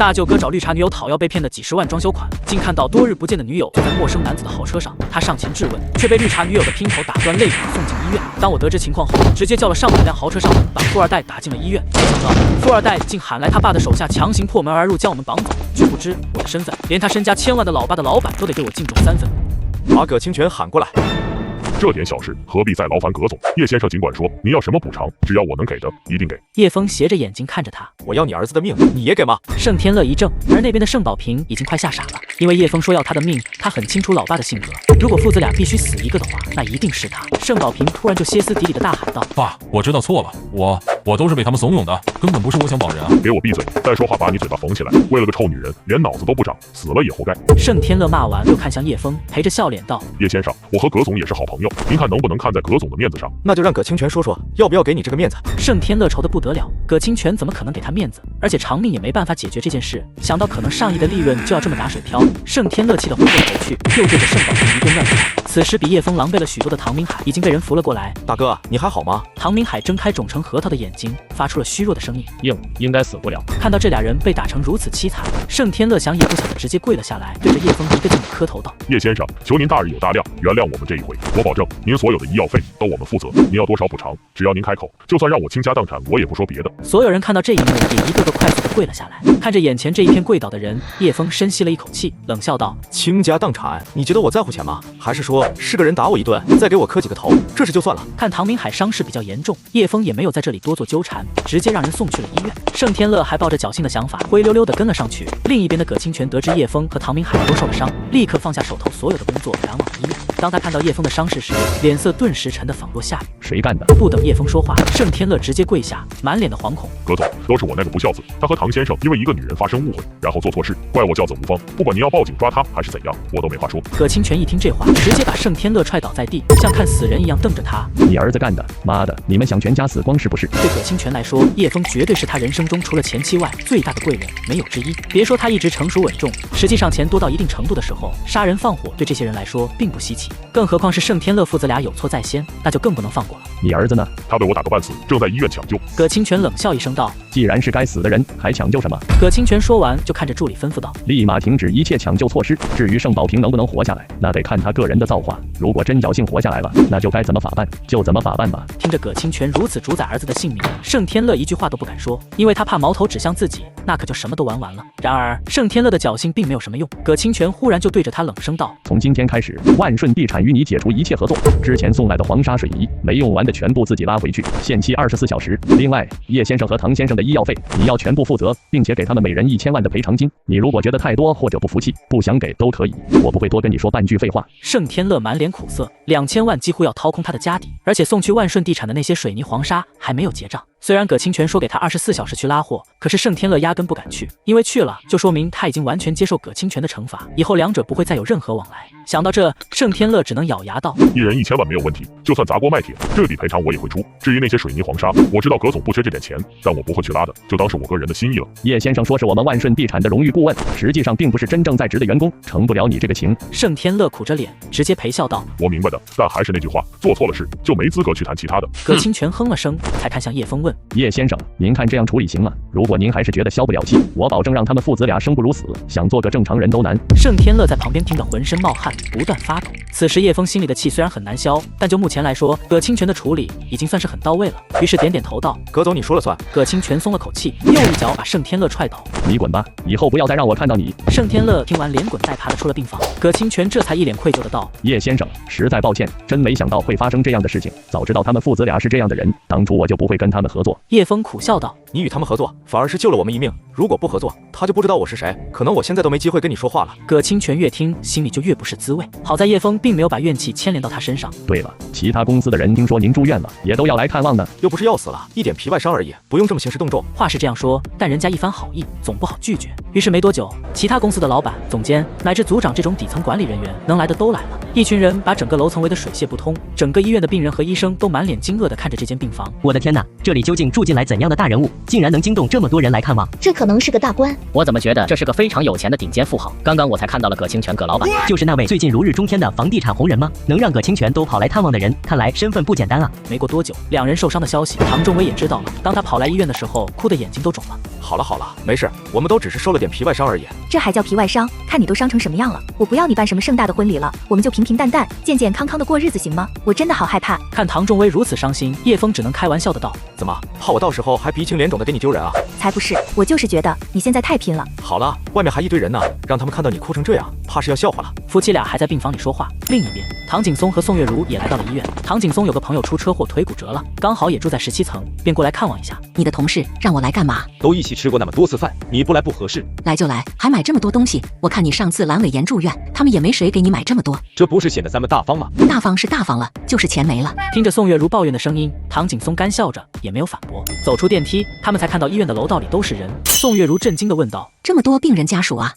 大舅哥找绿茶女友讨要被骗的几10万装修款，竟看到多日不见的女友坐在陌生男子的豪车上，他上前质问，却被绿茶女友的姘头打断，肋骨送进医院。当我得知情况后，直接叫了上百辆豪车上门，把富二代打进了医院。没想到富二代竟喊来他爸的手下，强行破门而入，将我们绑走。却不知我的身份，连他身家千万的老爸的老板都得对我敬重3分。把葛清泉喊过来。这点小事何必再劳烦葛总？叶先生尽管说，你要什么补偿，只要我能给的，一定给。叶枫斜着眼睛看着他，我要你儿子的命，你也给吗？盛天乐一怔，而那边的盛宝平已经快吓傻了，因为叶枫说要他的命，他很清楚老爸的性格，如果父子俩必须死一个的话，那一定是他。盛宝平突然就歇斯底里的大喊道：“爸，我知道错了，我都是被他们怂恿的，根本不是我想绑人啊！给我闭嘴！再说话把你嘴巴缝起来！为了个臭女人，连脑子都不长，死了也活该。”盛天乐骂完，又看向叶枫，陪着笑脸道：“叶先生，我和葛总也是好朋友，您看能不能看在葛总的面子上？那就让葛清泉说说，要不要给你这个面子？”盛天乐愁得不得了，葛清泉怎么可能给他面子？而且偿命也没办法解决这件事。想到可能上亿的利润就要这么打水漂，盛天乐气得回过头去，又对着盛宝平一顿乱砍。此时比叶枫狼狈了许多的唐明海已经被人扶了过来。大哥，你还好吗？唐明海睁开肿成核桃的眼睛，发出了虚弱的声音：“应该死不了。”看到这俩人被打成如此凄惨，盛天乐想也不想的直接跪了下来，对着叶枫一个劲的磕头道：“叶先生，求您大日有大量，原谅我们这一回。我保证，您所有的医药费都我们负责。您要多少补倾，只要您开口，就算让我倾家荡产，我也不说别的。”所有人看到这一幕，也一个个快速的跪了下来。看着眼前这一片跪倒的人，叶枫深吸了一口气，冷笑道：“倾家荡产，你觉得我在乎钱吗？还是说是个人打我一顿，再给我磕几个头，这事就算了？”看唐明海伤势比较严重，叶枫也没有在这里多做纠缠，直接让人送去了医院。盛天乐还抱着侥幸的想法，灰溜溜的跟了上去。另一边的葛清泉得知叶枫和唐明海都受了伤，立刻放下手头所有的工作，赶往了医院。当他看到叶枫的伤势时，脸色顿时沉得仿若下雨。谁干的？不等叶枫说话，盛天乐直接跪下，满脸的惶恐。葛总，都是我那个不孝子，他和唐先生因为一个女人发生误会，然后做错事，怪我教子无方。不管您要报警抓他还是怎样，我都没话说。葛清泉一听这话，直接把盛天乐踹倒在地，像看死人一样瞪着他。你儿子干的，妈的，你们想全家死光是不是？对葛清泉来说，叶枫绝对是他人生中除了前妻外最大的贵人，没有之一。别说他一直成熟稳重，实际上钱多到一定程度的时候，杀人放火对这些人来说并不稀奇，更何况是盛天乐父子俩有错在先，那就更不能放过了。你儿子呢？他被我打个半死，正在医院抢救。葛清泉冷笑一声道：“既然是该死的人，还抢救什么？”葛清泉说完，就看着助理吩咐道：“立马停止一切抢救措施。至于盛宝平能不能活下来，那得看他个人的造化。如果真侥幸活下来了，那就该怎么法办就怎么法办吧。”听着葛清泉如此主宰儿子的性命，盛天乐一句话都不敢说，因为他怕矛头指向自己，那可就什么都玩完了。然而盛天乐的侥幸并没有什么用，葛清泉忽然就对着他冷声道：“从今天开始，万顺地产与你解除一切合作，之前送来的黄沙水泥没用完的全部自己拉回去，限期24小时。另外，叶先生和唐先生的医药费你要全部负责，并且给他们每人1000万的赔偿金。你如果觉得太多或者不服气，不想给都可以，我不会多跟你说半句废话。”盛天乐满脸苦涩，2000万几乎要掏空他的家底，而且送去万顺地产的那些水泥黄沙还没有结账。虽然葛清泉说给他24小时去拉货，可是盛天乐压根不敢去，因为去了就说明他已经完全接受葛清泉的惩罚，以后两者不会再有任何往来。想到这，盛天乐只能咬牙道：“一人1000万没有问题，就算砸锅卖铁，这笔赔偿我也会出。至于那些水泥黄沙，我知道葛总不缺这点钱，但我不会去拉的，就当是我个人的心意了。”叶先生说是我们万顺地产的荣誉顾问，实际上并不是真正在职的员工，成不了你这个情。盛天乐苦着脸，直接陪笑道：“我明白的，但还是那句话，做错了事就没资格去谈其他的。”葛清泉哼了声，才看向叶枫问：“叶先生，您看这样处理行吗？如果您还是觉得消不了气，我保证让他们父子俩生不如死，想做个正常人都难。”盛天乐在旁边听得浑身冒汗，不断发抖。此时叶枫心里的气虽然很难消，但就目前来说，葛清泉的处理已经算是很到位了，于是点点头道：“葛总你说了算。”葛清泉松了口气，又一脚把盛天乐踹倒：“你滚吧，以后不要再让我看到你。”盛天乐听完连滚带爬的出了病房，葛清泉这才一脸愧疚的道：“叶先生，实在抱歉，真没想到会发生这样的事情，早知道他们父子俩是这样的人，当初我就不会跟他们合作。”叶枫苦笑道：“你与他们合作，反而是救了我们一命。如果不合作，他就不知道我是谁，可能我现在都没机会跟你说话了。”葛清泉越听心里就越不是滋味，好在叶枫并没有把怨气牵连到他身上。对了，其他公司的人听说您住院了，也都要来看望呢。又不是要死了，一点皮外伤而已，不用这么兴师动众。话是这样说，但人家一番好意，总不好拒绝。于是没多久，其他公司的老板、总监乃至组长这种底层管理人员能来的都来了，一群人把整个楼层围得水泄不通，整个医院的病人和医生都满脸惊愕地看着这间病房。我的天哪，这里究竟住进来怎样的大人物，竟然能惊动这么多人来看望？这可能是个大官。我怎么觉得这是个非常有钱的顶尖富豪？刚刚我才看到了葛清泉葛老板，就是那位最近如日中天的房地产红人吗？能让葛清泉都跑来探望的人，看来身份不简单啊。没过多久，2人受伤的消息唐仲威也知道了，当他跑来医院的时候，哭得眼睛都肿了。好了，没事，我们都只是收了点皮外伤而已。这还叫皮外伤？看你都伤成什么样了！我不要你办什么盛大的婚礼了，我们就平平淡淡、健健康康的过日子行吗？我真的好害怕。看唐仲威如此伤心，叶枫只能开玩笑的道：怎么，怕我到时候还鼻青脸肿的给你丢人啊？才不是，我就是觉得你现在太拼了。好了，外面还一堆人呢，让他们看到你哭成这样，怕是要笑话了。夫妻俩还在病房里说话，另一边，唐景松和宋月如也来到了医院。唐景松有个朋友出车祸，腿骨折了，刚好也住在17层，便过来看望一下。你的同事让我来干嘛？都一起吃过那么多次饭，你不来不合适。来就来，还买这么多东西。我看你上次阑尾炎住院，他们也没谁给你买这么多。这不是显得咱们大方吗？大方是大方了，就是钱没了。听着宋月如抱怨的声音，唐景松干笑着，也没有反驳。走出电梯，他们才看到医院的楼道里都是人。宋月如震惊地问道：这么多病人家属啊？